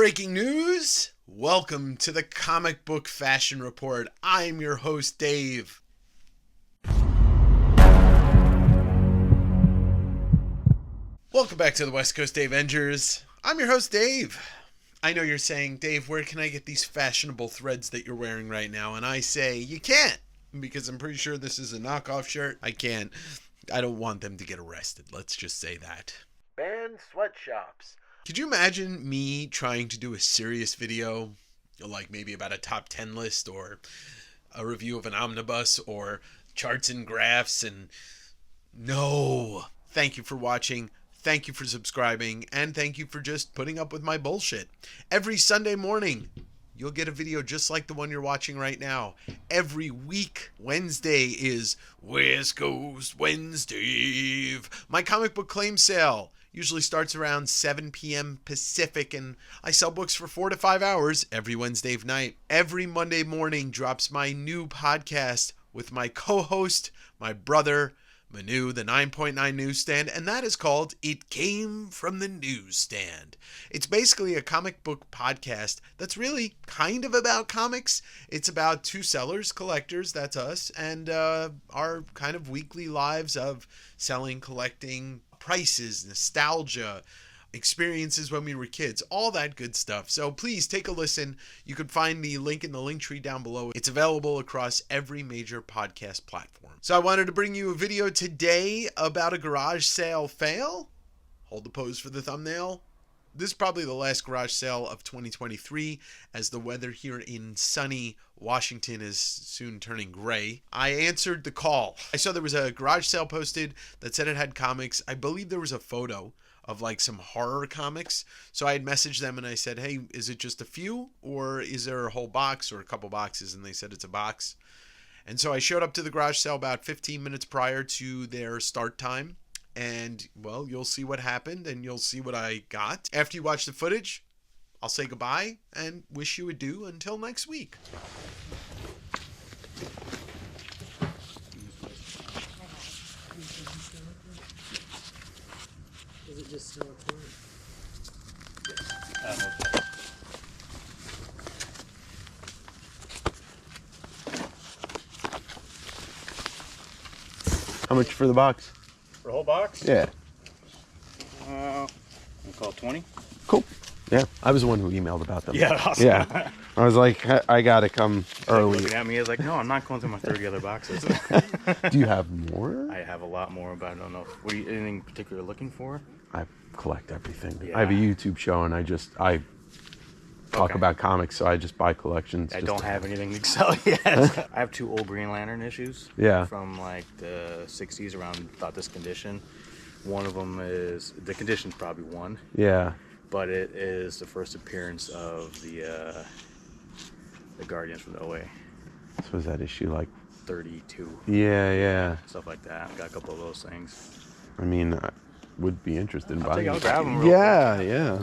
Breaking news! Welcome to the Comic Book Fashion Report. I'm your host, Dave. Welcome back to the West Coast Davengers. I'm your host, Dave. I know you're saying, Dave, where can I get these fashionable threads that you're wearing right now? And I say, you can't, because I'm pretty sure this is a knockoff shirt. I can't. I don't want them to get arrested. Let's just say that. Ban sweatshops. Could you imagine me trying to do a serious video, like maybe about a top 10 list or a review of an omnibus or charts and graphs? And no. Thank you for watching. Thank you for subscribing. And thank you for just putting up with my bullshit. Every Sunday morning, you'll get a video just like the one you're watching right now. Every week, Wednesday is West Coast Wednesday. My comic book claim sale usually starts around 7 p.m. Pacific, and I sell books for 4 to 5 hours every Wednesday night. Every Monday morning drops my new podcast with my co-host, my brother, Manu, the 9.9 newsstand, and that is called It Came from the Newsstand. It's basically a comic book podcast that's really kind of about comics. It's about two sellers, collectors, that's us, and our kind of weekly lives of selling, collecting, prices, nostalgia, experiences when we were kids, all that good stuff. So please take a listen. You can find the link in the link tree down below. It's available across every major podcast platform. So I wanted to bring you a video today about a garage sale fail. Hold the pose for the thumbnail. This is probably the last garage sale of 2023, as the weather here in sunny Washington is soon turning gray. I answered the call. I saw there was a garage sale posted that said it had comics. I believe there was a photo of like some horror comics. So I had messaged them and I said, hey, is it just a few or is there a whole box or a couple boxes? And they said it's a box. And so I showed up to the garage sale about 15 minutes prior to their start time. And well, you'll see what happened and you'll see what I got. After you watch the footage, I'll say goodbye and wish you adieu until next week. Is it just still a point? How much for the box? For a whole box? Yeah. We call it 20. Cool. Yeah, I was the one who emailed about them. Yeah, awesome. Yeah. I was like, I gotta come early. Looking at me, I was like, no, I'm not going through my 30 other boxes. Do you have more? I have a lot more, but I don't know. What are you, anything particular looking for? I collect everything. Yeah. I have a YouTube show and I talk about comics, so I just buy collections. I don't have anything to sell yet. I have 2 old Green Lantern issues. Yeah. From like the 60s, around about this condition. One of them is, the condition's probably 1. Yeah. But it is the first appearance of the Guardians from the OA. So was that issue like 32. Yeah. Stuff like that. Got a couple of those things. I mean, I would be interested in buying. I'll grab them real quick. Yeah.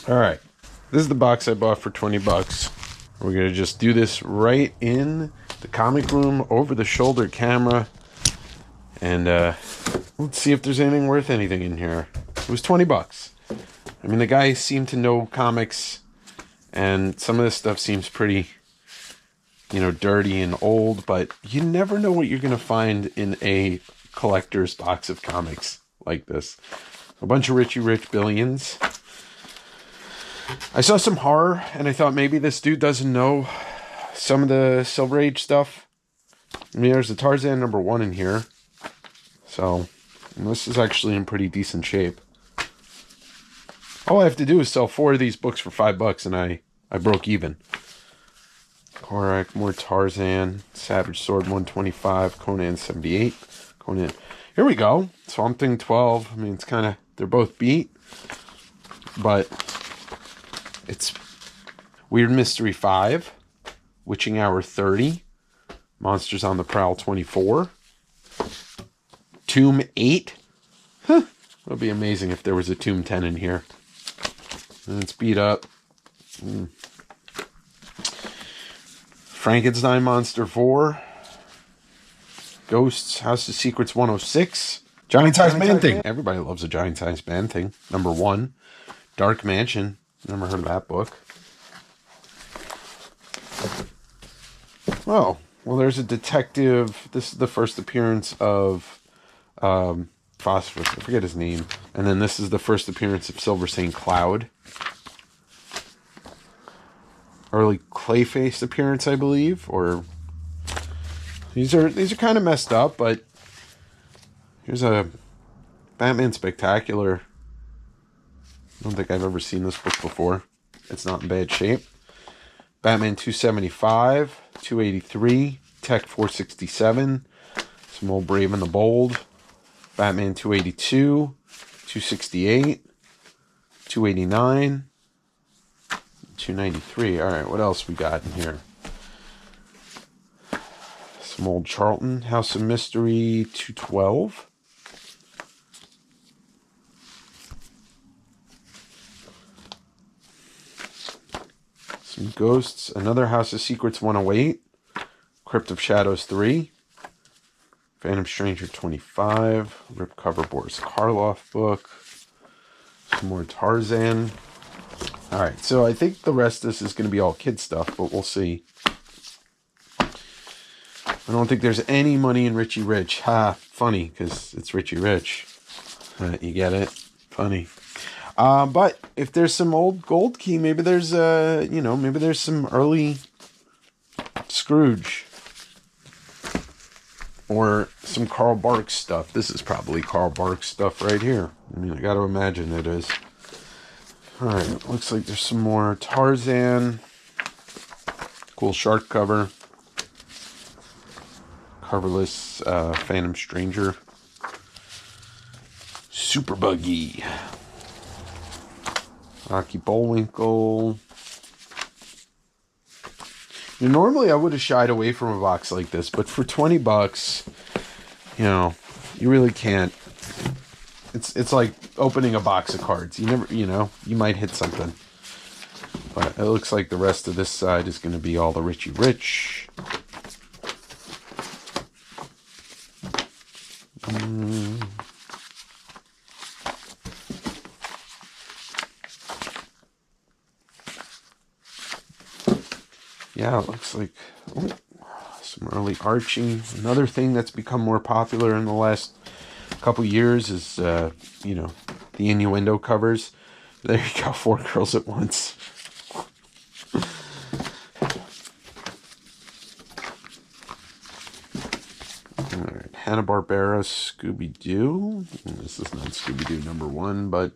All right, this is the box I bought for 20 bucks. We're gonna just do this right in the comic room over the shoulder camera, and let's see if there's anything worth anything in here. It was 20 bucks. I mean, the guy seemed to know comics, and some of this stuff seems pretty, dirty and old, but you never know what you're gonna find in a collector's box of comics like this. A bunch of Richie Rich Billions. I saw some horror, and I thought maybe this dude doesn't know some of the Silver Age stuff. I mean, there's the Tarzan #1 in here. So, this is actually in pretty decent shape. All I have to do is sell 4 of these books for $5, and I broke even. Korak, more Tarzan, Savage Sword 125, Conan 78, Conan. Here we go. Swamp Thing 12. I mean, it's kind of, they're both beat, but it's Weird Mystery 5, Witching Hour 30, Monsters on the Prowl 24, Tomb 8. Huh. It would be amazing if there was a Tomb 10 in here. And it's beat up. Frankenstein Monster 4. Ghosts, House of Secrets 106. Giant Size Man Thing. Everybody loves a Giant Size Man Thing. Number 1. Dark Mansion. Never heard of that book. Oh, well, there's a detective. This is the first appearance of Phosphorus. I forget his name. And then this is the first appearance of Silver St. Cloud. Early Clayface appearance, I believe. Or these are kind of messed up, but here's a Batman Spectacular. I don't think I've ever seen this book before. It's not in bad shape. Batman 275, 283, Tech 467, some old Brave and the Bold. Batman 282, 268, 289, 293. All right, what else we got in here? Some old Charlton, House of Mystery 212. Some Ghosts, another House of Secrets 108, Crypt of Shadows 3, Phantom Stranger 25, Rip Cover Boris Karloff book, some more Tarzan. Alright, so I think the rest of this is going to be all kid stuff, but we'll see. I don't think there's any money in Richie Rich. Ha, funny, because it's Richie Rich. You get it? Funny. But if there's some old Gold Key, maybe there's maybe there's some early Scrooge or some Carl Barks stuff. This is probably Carl Barks stuff right here. I mean, I got to imagine it is. All right, looks like there's some more Tarzan. Cool shark cover. Coverless Phantom Stranger. Super Buggy. Rocky Bullwinkle. Normally I would have shied away from a box like this, but for $20, you really can't. It's like opening a box of cards. You never, you might hit something. But it looks like the rest of this side is going to be all the Richie Rich. Yeah, it looks like some early Archie. Another thing that's become more popular in the last couple years is, the innuendo covers. There you go, 4 Girls at Once. Alright, Hanna-Barbera Scooby-Doo. This is not Scooby-Doo number 1, but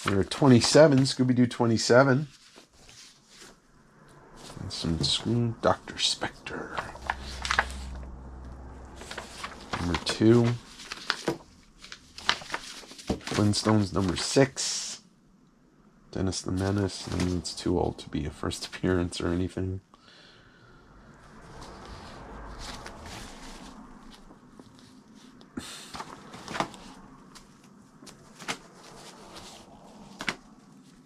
we're at 27, Scooby-Doo 27. And some screen Dr. Spectre. Number 2. Flintstones number 6. Dennis the Menace. I mean, it's too old to be a first appearance or anything.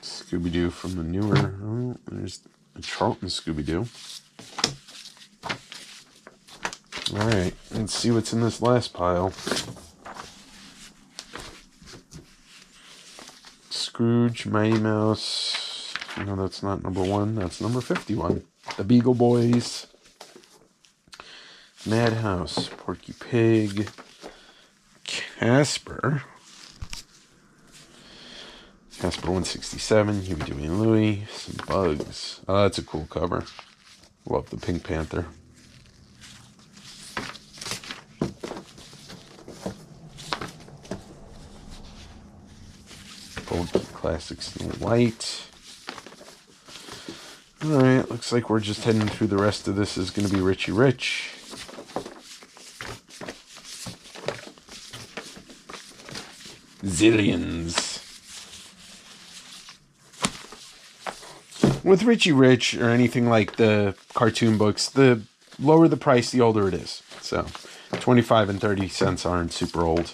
Scooby-Doo from the newer. Oh, there's a Charlton Scooby-Doo. Alright, let's see what's in this last pile. Scrooge, Mighty Mouse. No, that's not number 1. That's number 51. The Beagle Boys. Madhouse. Porky Pig. Casper. Casper 167. Huey, Dewey, and Louie. Some Bugs. Oh, that's a cool cover. Love the Pink Panther. Classic Snow White. Alright, looks like we're just heading through the rest of this is going to be Richie Rich. Zillions. With Richie Rich or anything like the cartoon books, the lower the price, the older it is. So, 25 and 30 cents aren't super old.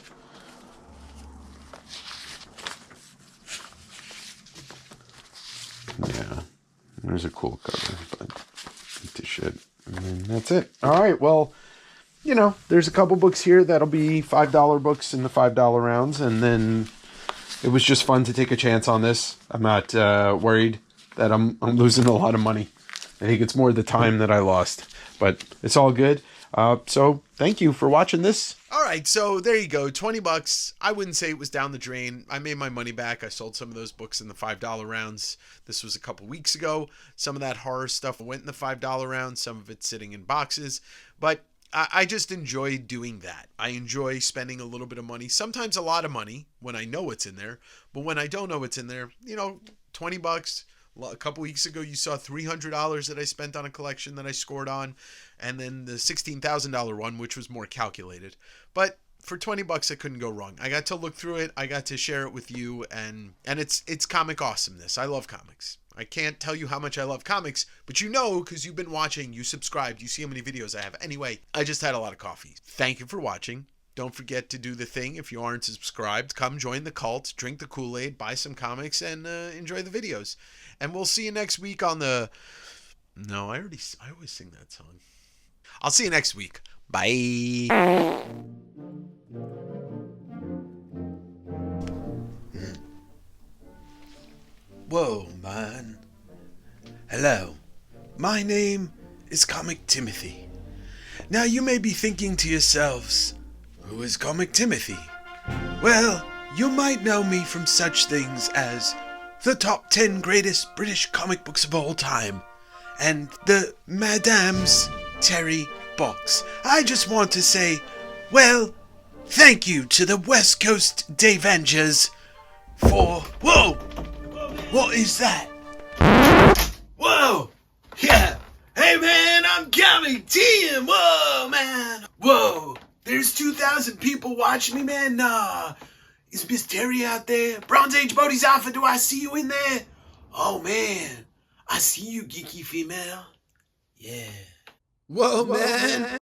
Yeah, there's a cool cover, but to shit. And then that's it. All right, well, you know, there's a couple books here that'll be $5 books in the $5 rounds, and then it was just fun to take a chance on this. I'm not worried that I'm losing a lot of money. I think it's more the time that I lost, but it's all good. So thank you for watching this. All right, so there you go, $20. I wouldn't say it was down the drain. I made my money back. I sold some of those books in the $5 rounds. This was a couple weeks ago. Some of that horror stuff went in the $5 rounds. Some of it's sitting in boxes, but I just enjoy doing that. I enjoy spending a little bit of money, sometimes a lot of money when I know what's in there, but when I don't know what's in there, you know, $20. A couple weeks ago, you saw $300 that I spent on a collection that I scored on, and then the $16,000 one, which was more calculated. But for $20, I couldn't go wrong. I got to look through it. I got to share it with you, and it's comic awesomeness. I love comics. I can't tell you how much I love comics, but you know, because you've been watching, you subscribed, you see how many videos I have. Anyway, I just had a lot of coffee. Thank you for watching. Don't forget to do the thing. If you aren't subscribed, come join the cult, drink the Kool-Aid, buy some comics, and enjoy the videos. And we'll see you next week on the... No, I always sing that song. I'll see you next week. Bye. Whoa, man. Hello. My name is Comic Timothy. Now you may be thinking to yourselves, who is Comic Timothy? Well, you might know me from such things as the top 10 greatest British comic books of all time, and the Madame's Terry box. I just want to say, well, thank you to the West Coast Davengers for... Whoa! What is that? Whoa! Yeah! Hey man, I'm Comic Tim! Whoa, man! Whoa! There's 2,000 people watching me, man? Nah. Is Miss Terry out there? Bronze Age Bodhi's Alpha, do I see you in there? Oh, man. I see you, geeky female. Yeah. Whoa, man.